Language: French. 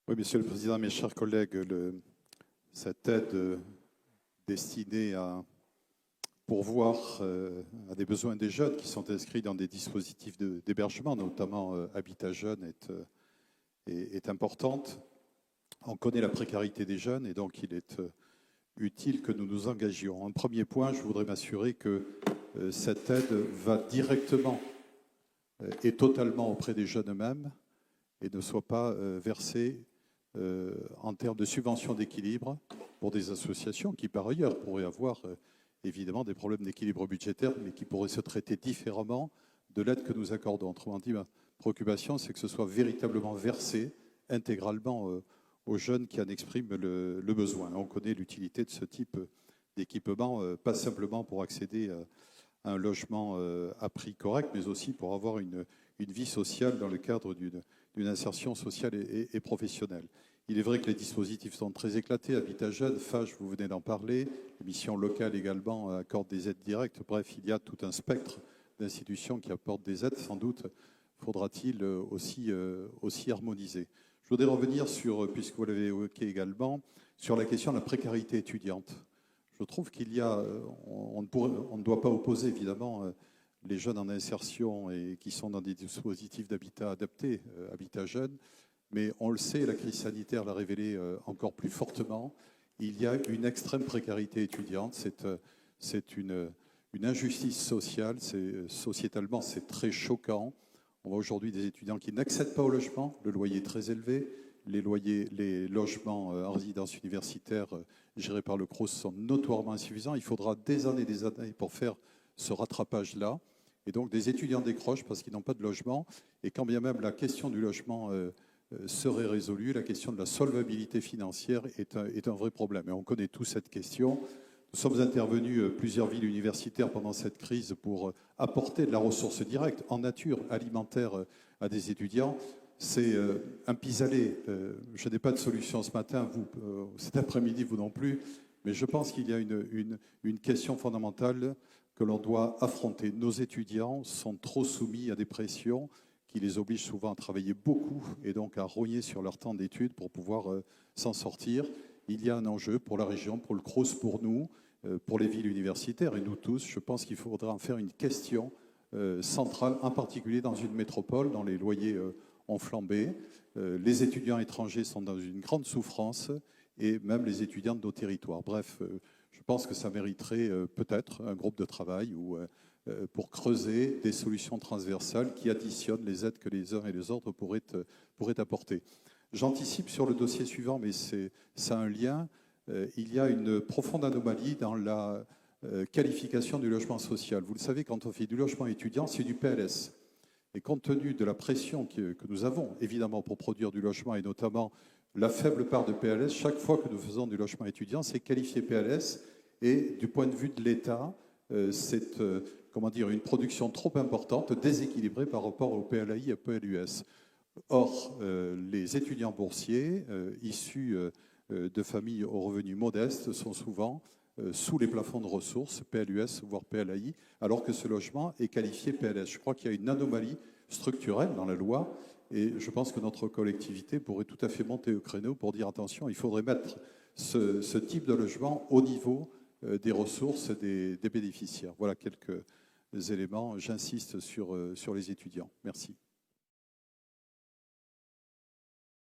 Oui, Monsieur le Président, mes chers collègues, cette aide destinée à pourvoir à des besoins des jeunes qui sont inscrits dans des dispositifs d'hébergement, notamment Habitat Jeunes, est importante. On connaît la précarité des jeunes et donc il est utile que nous nous engagions. En premier point, je voudrais m'assurer que cette aide va directement et totalement auprès des jeunes eux-mêmes et ne soit pas versée en termes de subventions d'équilibre pour des associations qui, par ailleurs, pourraient avoir évidemment des problèmes d'équilibre budgétaire, mais qui pourraient se traiter différemment de l'aide que nous accordons. Autrement dit, ma préoccupation, c'est que ce soit véritablement versé intégralement aux jeunes qui en expriment le besoin. On connaît l'utilité de ce type d'équipement, pas simplement pour accéder à un logement à prix correct, mais aussi pour avoir une vie sociale dans le cadre d'une insertion sociale et professionnelle. Il est vrai que les dispositifs sont très éclatés. Habitat Jeunes, FAGE, vous venez d'en parler. Les missions locales également accordent des aides directes. Bref, il y a tout un spectre d'institutions qui apportent des aides. Sans doute faudra-t-il aussi harmoniser. Je voudrais revenir sur, puisque vous l'avez évoqué également, sur la question de la précarité étudiante. Je trouve qu'il y a, on ne doit pas opposer évidemment les jeunes en insertion et qui sont dans des dispositifs d'habitat adapté, Habitat Jeunes, mais on le sait, la crise sanitaire l'a révélé encore plus fortement. Il y a une extrême précarité étudiante, c'est une injustice sociale, sociétalement c'est très choquant. On voit aujourd'hui des étudiants qui n'accèdent pas au logement, le loyer est très élevé, les logements en résidence universitaire gérés par le CROUS sont notoirement insuffisants. Il faudra des années pour faire ce rattrapage-là. Et donc des étudiants décrochent parce qu'ils n'ont pas de logement. Et quand bien même la question du logement serait résolue, la question de la solvabilité financière est un vrai problème. Et on connaît tous cette question. Nous sommes intervenus plusieurs villes universitaires pendant cette crise pour apporter de la ressource directe en nature alimentaire à des étudiants. C'est un pis-aller. Je n'ai pas de solution ce matin, vous, cet après-midi, vous non plus, mais je pense qu'il y a une question fondamentale que l'on doit affronter. Nos étudiants sont trop soumis à des pressions qui les obligent souvent à travailler beaucoup et donc à rogner sur leur temps d'études pour pouvoir s'en sortir. Il y a un enjeu pour la région, pour le CROUS, pour nous, pour les villes universitaires et nous tous. Je pense qu'il faudra en faire une question centrale, en particulier dans une métropole, dont les loyers ont flambé. Les étudiants étrangers sont dans une grande souffrance et même les étudiants de nos territoires. Bref, je pense que ça mériterait peut-être un groupe de travail pour creuser des solutions transversales qui additionnent les aides que les uns et les autres pourraient apporter. J'anticipe sur le dossier suivant, mais ça a un lien. Il y a une profonde anomalie dans la qualification du logement social. Vous le savez, quand on fait du logement étudiant, c'est du PLS. Et compte tenu de la pression que nous avons, évidemment, pour produire du logement, et notamment la faible part de PLS, chaque fois que nous faisons du logement étudiant, c'est qualifié PLS. Et du point de vue de l'État, c'est une production trop importante, déséquilibrée par rapport au PLAI et au PLUS. Or, les étudiants boursiers issus de familles aux revenus modestes sont souvent sous les plafonds de ressources, PLUS, voire PLAI, alors que ce logement est qualifié PLS. Je crois qu'il y a une anomalie structurelle dans la loi et je pense que notre collectivité pourrait tout à fait monter au créneau pour dire attention, il faudrait mettre ce type de logement au niveau des ressources des bénéficiaires. Voilà quelques éléments. J'insiste sur les étudiants. Merci.